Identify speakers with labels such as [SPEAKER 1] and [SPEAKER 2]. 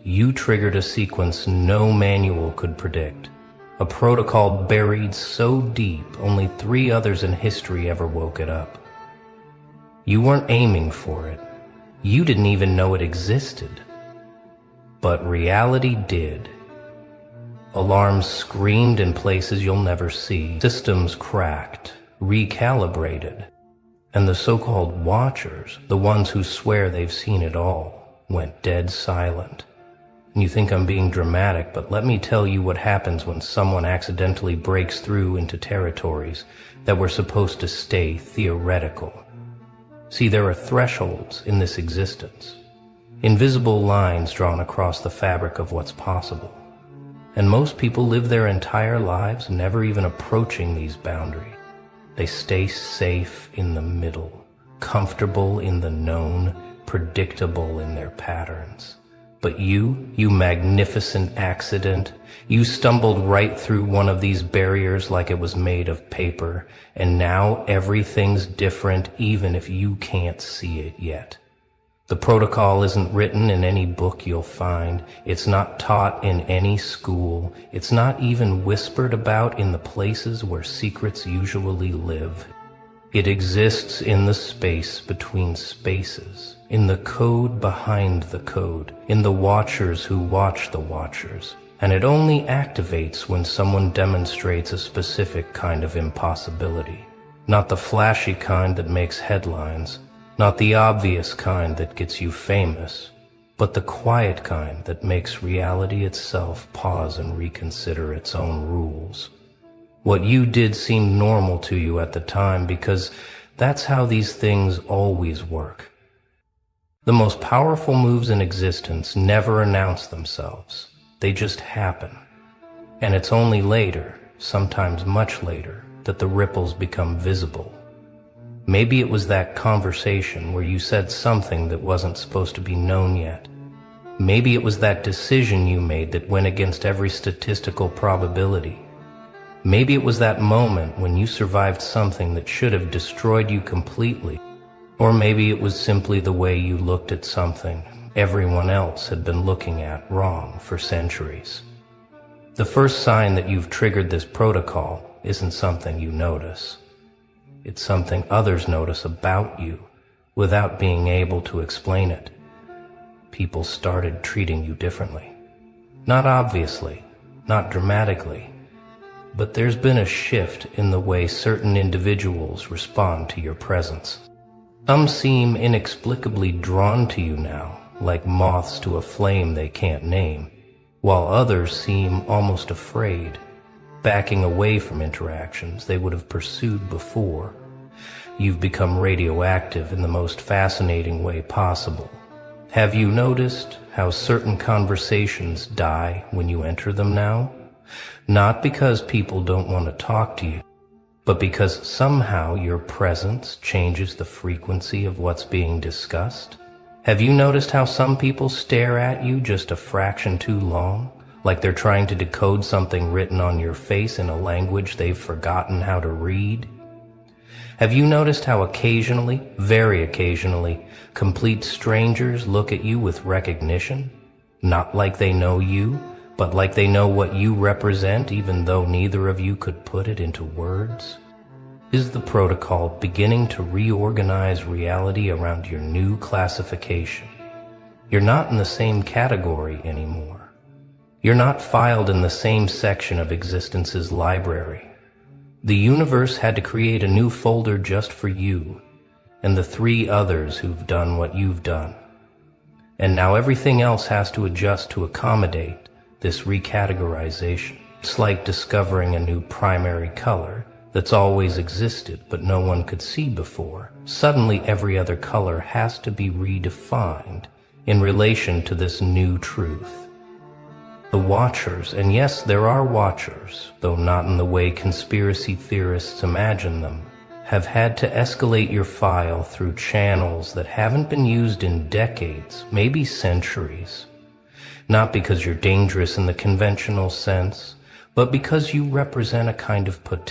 [SPEAKER 1] You triggered a sequence no manual could predict. A protocol buried so deep, only 3 others in history ever woke it up. You weren't aiming for it. You didn't even know it existed. But reality did. Alarms screamed in places you'll never see. Systems cracked, recalibrated. And the so-called watchers, the ones who swear they've seen it all, went dead silent. And you think I'm being dramatic, but let me tell you what happens when someone accidentally breaks through into territories that were supposed to stay theoretical. See, there are thresholds in this existence, invisible lines drawn across the fabric of what's possible. And most people live their entire lives never even approaching these boundaries. They stay safe in the middle, comfortable in the known, predictable in their patterns. But you magnificent accident, you stumbled right through one of these barriers like it was made of paper, and now everything's different even if you can't see it yet. The protocol isn't written in any book you'll find. It's not taught in any school. It's not even whispered about in the places where secrets usually live. It exists in the space between spaces, in the code behind the code, in the watchers who watch the watchers. And it only activates when someone demonstrates a specific kind of impossibility. Not the flashy kind that makes headlines, not the obvious kind that gets you famous, but the quiet kind that makes reality itself pause and reconsider its own rules. What you did seemed normal to you at the time because that's how these things always work. The most powerful moves in existence never announce themselves. They just happen. And it's only later, sometimes much later, that the ripples become visible. Maybe it was that conversation where you said something that wasn't supposed to be known yet. Maybe it was that decision you made that went against every statistical probability. Maybe it was that moment when you survived something that should have destroyed you completely. Or maybe it was simply the way you looked at something everyone else had been looking at wrong for centuries. The first sign that you've triggered this protocol isn't something you notice. It's something others notice about you without being able to explain it. People started treating you differently. Not obviously, not dramatically, but there's been a shift in the way certain individuals respond to your presence. Some seem inexplicably drawn to you now, like moths to a flame they can't name, while others seem almost afraid, backing away from interactions they would have pursued before. You've become radioactive in the most fascinating way possible. Have you noticed how certain conversations die when you enter them now? Not because people don't want to talk to you, but because somehow your presence changes the frequency of what's being discussed. Have you noticed how some people stare at you just a fraction too long, like they're trying to decode something written on your face in a language they've forgotten how to read? Have you noticed how occasionally, very occasionally, complete strangers look at you with recognition? Not like they know you, but like they know what you represent even though neither of you could put it into words? Is the protocol beginning to reorganize reality around your new classification? You're not in the same category anymore. You're not filed in the same section of existence's library. The universe had to create a new folder just for you and the 3 others who've done what you've done. And now everything else has to adjust to accommodate this recategorization. It's like discovering a new primary color that's always existed but no one could see before. Suddenly every other color has to be redefined in relation to this new truth. The watchers, and yes, there are watchers, though not in the way conspiracy theorists imagine them, have had to escalate your file through channels that haven't been used in decades, maybe centuries. Not because you're dangerous in the conventional sense, but because you represent a kind of potential